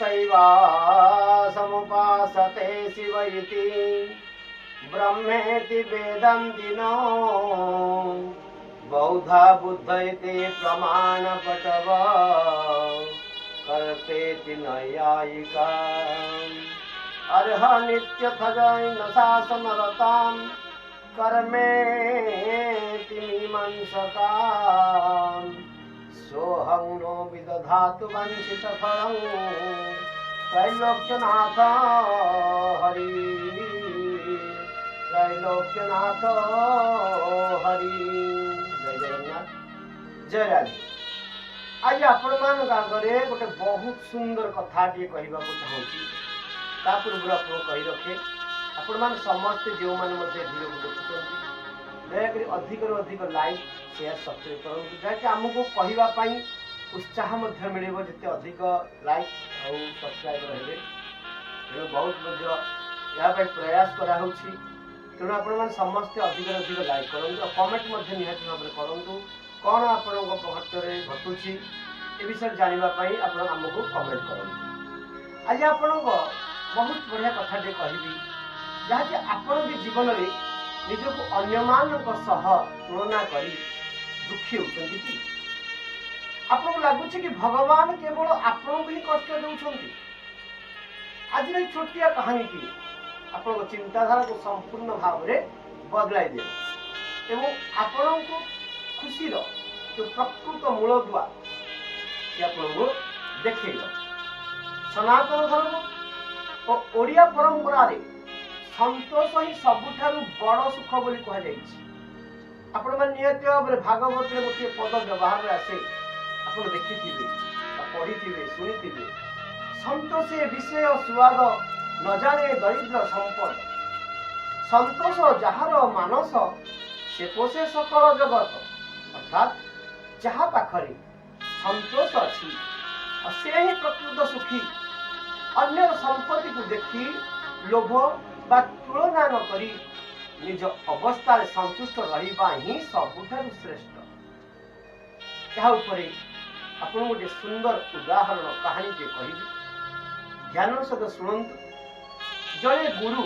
तस्यैव समुपासते शिव इति ब्रह्मेति वेदन्ति नो बौद्धा बुद्ध इति प्रमाणपटव कर्तेति नैयायिका अर्ह नित्यथजैन शासनरतां कर्मेति मीमांसकां सोऽहं नो विदधातु वंचितफलं त्रैलोक्यनाथ हरि त्रैलोक्यनाथ हरि। जय जगन्नाथ जय राधे। आज आपण मान आगे गोटे बहुत सुंदर कथाटे कहवा चाहूँगी ता पूर्व आपको कही रखे आपण मान समस्ते जो मैंने वीडियो को देखुं दयाकोरी अधिक अधिक लाइक शेयर सब्सक्राइब करूँ जहाँकि आमको कहवाई उत्साह मिले जिते अधिक लाइक और सब्सक्राइब रहे तेणु बहुत यहाँ प्रयास कराऊँ तेणु आपण समस्ते अधिक अधिक लाइक करूँ कमेंट निहाती भाव में करूँ कौन आपण घटने घटुची ए विषय जानापी आमको कमेंट करूँ। आज आपण बहुत बढ़िया कथाटे कहबी जहाँकि आपण भी जीवन में निजक अन्य तुलना कर दुखी होती कि आपको लगुच कि भगवान केवल आपको ही कष्ट दौरान। आज छोटिया कहानी की आप चिंताधारा को संपूर्ण भाव में बदलाई दे आपण को खुशी जो प्रकृत मूल दुआ से आपको देखेल सनातन धर्म और ओडिया परंपरा रे संतोष ही सबुठारु बड़ सुख बोली कह जाइछि। आपण मन नियत भाव में भागवत रे गोटे पद व्यवहार रे आसे आपण देखिथिबे पढ़िथिबे सुनिथिबे संतोष विषय स्वाद न जाने दरिद्र संपद संतोष जहार मानस से पोषे सकल जगत अर्थात जहा पाखरे संतोष अच्छी से ही प्रकृत सुखी अन्य संपत्ति को देखी लोभ बा तुलना न करी निज अवस्था संतुष्ट रहिबा ही सबुठारु श्रेष्ठ। यहाँ उपरे आपन गोटे सुंदर उदाहरण कहानी के कहिबी ध्यान सहित शुणंतु। जड़े गुरु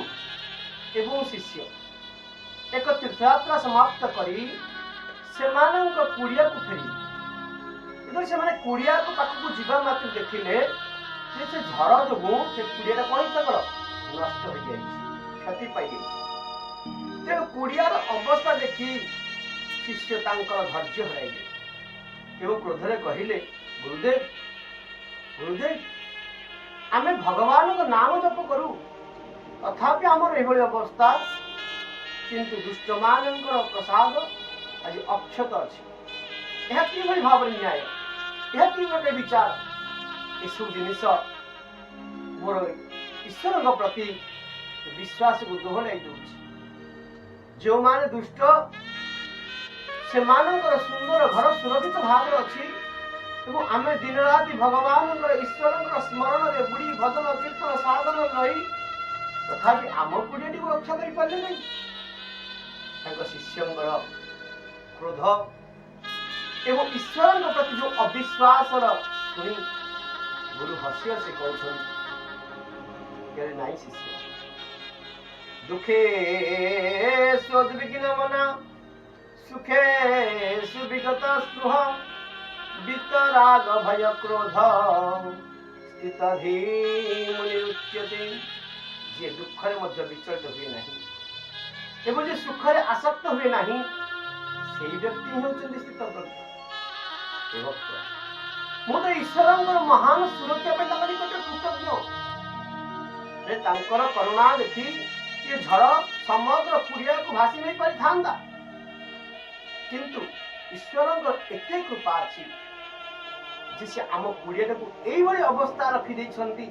एवं शिष्य एक तीर्थयात्रा समाप्त करी सेमानंक कुड़िया को फेरी से माने कुड़िया को पाखକୁ ଯିବା मात्र देखिले से झड़ जो से कुड़िया कौन तक नष्ट हो जाए क्षति पाई तेणु कुड़ियार अवस्था देखी शिष्य धैर्य हराइले एवं क्रोधरे कहले गुरुदेव गुरुदेव आमे भगवान को नाम जप करूँ तथापि आमर एभली अवस्था किंतु दुष्ट मानकर प्रसाद आज अक्षत अच्छी यह कि भाव न्याय यह कि गोटे विचार यू जिनिस मोर ईश्वर प्रति विश्वास को दोहराई दूसरी जो माने दुष्ट से मानकर सुंदर घर सुरक्षित भाव अच्छी आम दिन राति भगवान ईश्वर स्मरण में बुड़ी भजन कीर्तन साधन रही तथापि आम पीढ़ी को रक्षा कर पारे नहीं शिष्य क्रोध एवं ईश्वर प्रति जो अविश्वास शुणी गुरु हसी हसी कहते नाई शिष्य दुखे स्वद्विघ्न मना सुखे सुविगत स्पृह वितराग भय क्रोध स्थित मुनिरुच्यते जे दुखरे मध्य विचलित हुए नहीं एवं जे सुखरे आसक्त हुए नहीं से व्यक्ति ही होचंदी स्थित प्रज्ञ भक्त मु तो ईश्वर महान सुरक्षा पे निकट कृतज्ञ रे तांकर करुणा देखी ये झड़ समग्र कुड़िया को भासी नहीं पारि थांदा किंतु ईश्वर एते कृपा अछि जिसे आम कुड़िया को एई भली अवस्था रखी दैछंती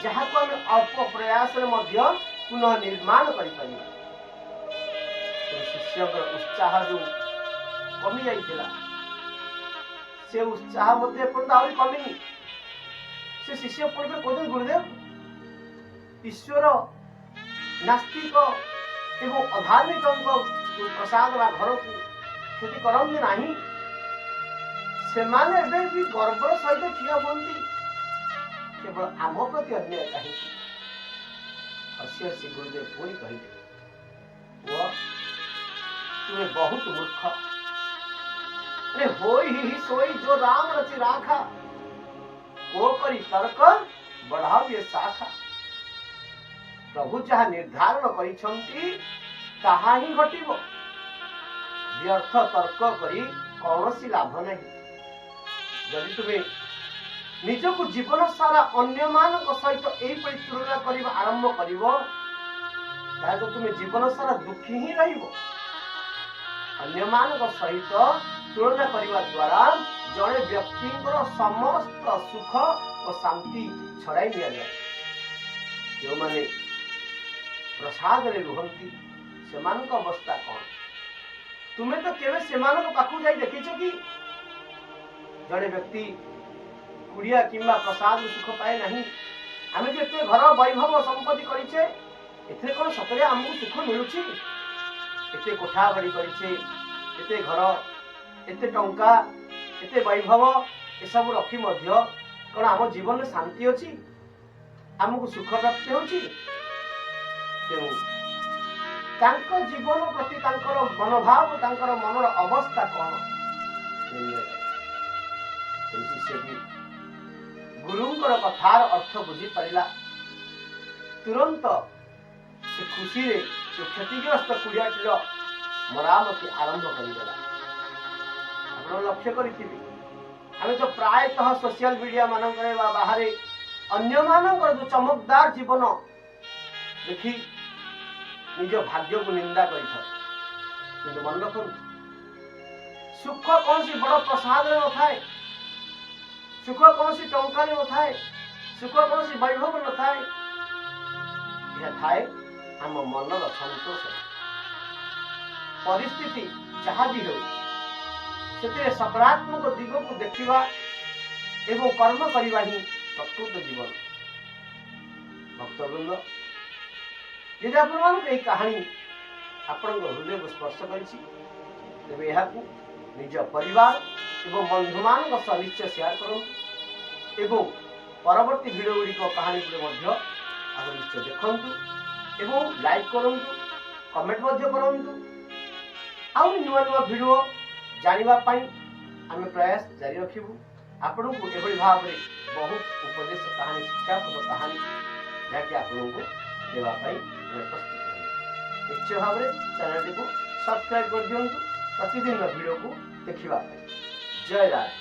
जहा को हम अल्प प्रयास रे मध्य पुनः निर्माण करि परिबा। शिष्य उत्साह जो कमी जाइथिला से उत्साह मध्य एपर्यंत कमी से शिष्य पूर्व कहते गुरुदेव ईश्वर नास्तिक एवं अधार्मिक प्रसाद वा घर को क्षति करते नहीं से माने भी गर्व सहित ठिया हुंती केवल आम प्रति अन्याय कहीं हसी हसी गुरुदेव पुणी कहले पुआ तुम्हें बहुत मूर्ख अरे होई ही सोई जो राम रचि राखा को करी तर्क बढ़ाओ ये शाखा प्रभु जहा निर्धारण करिछंती ताहा ही घटिबो व्यर्थ तर्क करी कौनसी लाभ नहीं जदि तुम्हें निजको जीवन सारा अन्य मानक सहित एपरी तुलना करबा आरंभ करिवो ताको तुम्हें जीवन सारा दुखी ही रहिबो अन्य मानक सहित तुलना करबा द्वारा जड़े व्यक्ति समस्त सुख और शांति छड़ाई दिया जाए जो माने प्रसाद रे रुहंती सेमानक अवस्था कौन तुम्हें तो केवल सेमानक पाखु जाई देखिछ कि जड़े व्यक्ति कुड़िया किंबा प्रसाद सुख पाए नहीं आम जो एते घर वैभव संपत्ति करिछे एथे कोन सतरे हमकु सुख मिलुछि एते कोठा बाड़ी करिछे एते घर एते टंका एते वैभव ए सब रखी मध्य कोन आम जीवन में शांति अछि हमकु सुख प्राप्त होछि तेणु तांको जीवन प्रति तांकर मनोभाव तांकर मनर अवस्था कौन शिष्य भी गुरुंकर कथार अर्थ बुझी पारिला तुरंत से खुशी रे जो क्षतिग्रस्त कुड़ियाटीर मरामती आरंभ करदेला आप लक्ष्य करिथिबे आमे तो प्रायतः सोशल मीडिया मानकरे बा बाहरे अन्य मानकर जो चमकदार जीवन देखी निज भाग्य को निंदा कर मन रखु सुख कौन सी बड़ प्रसाद रे न थाए सुख कौन सी टंका रे न थाए सुख कौन सी वैभव न थाए यह थाए हम मनर संतोष परिस्थिति जहाँ भी हो से सकारात्मक दिग को देखा एवं कर्म करवा ही प्रकृत जीवन भक्तवृंद यदि आप कहानी आपण हृदय को स्पर्श कर निज परिवार एवं बंधु मान निश्चय शेयर करूँ एवं परवर्ती भिडियो गुड़िक कहानी आप निश्चय देखु एवं लाइक करूँ कमेंट करूँ आउ नुआ नुआ भिडियो जानापी आम प्रयास जारी रखू आपण को एभली भाव में बहुत उपदेश कहानी शिक्षाप्रद कहानी जहाँकि आपको देवाई प्रस्तुत है निश्चय भाव में चैनल को सब्सक्राइब कर दिंतु प्रतिदिन भिडियो को देखा जय राधे।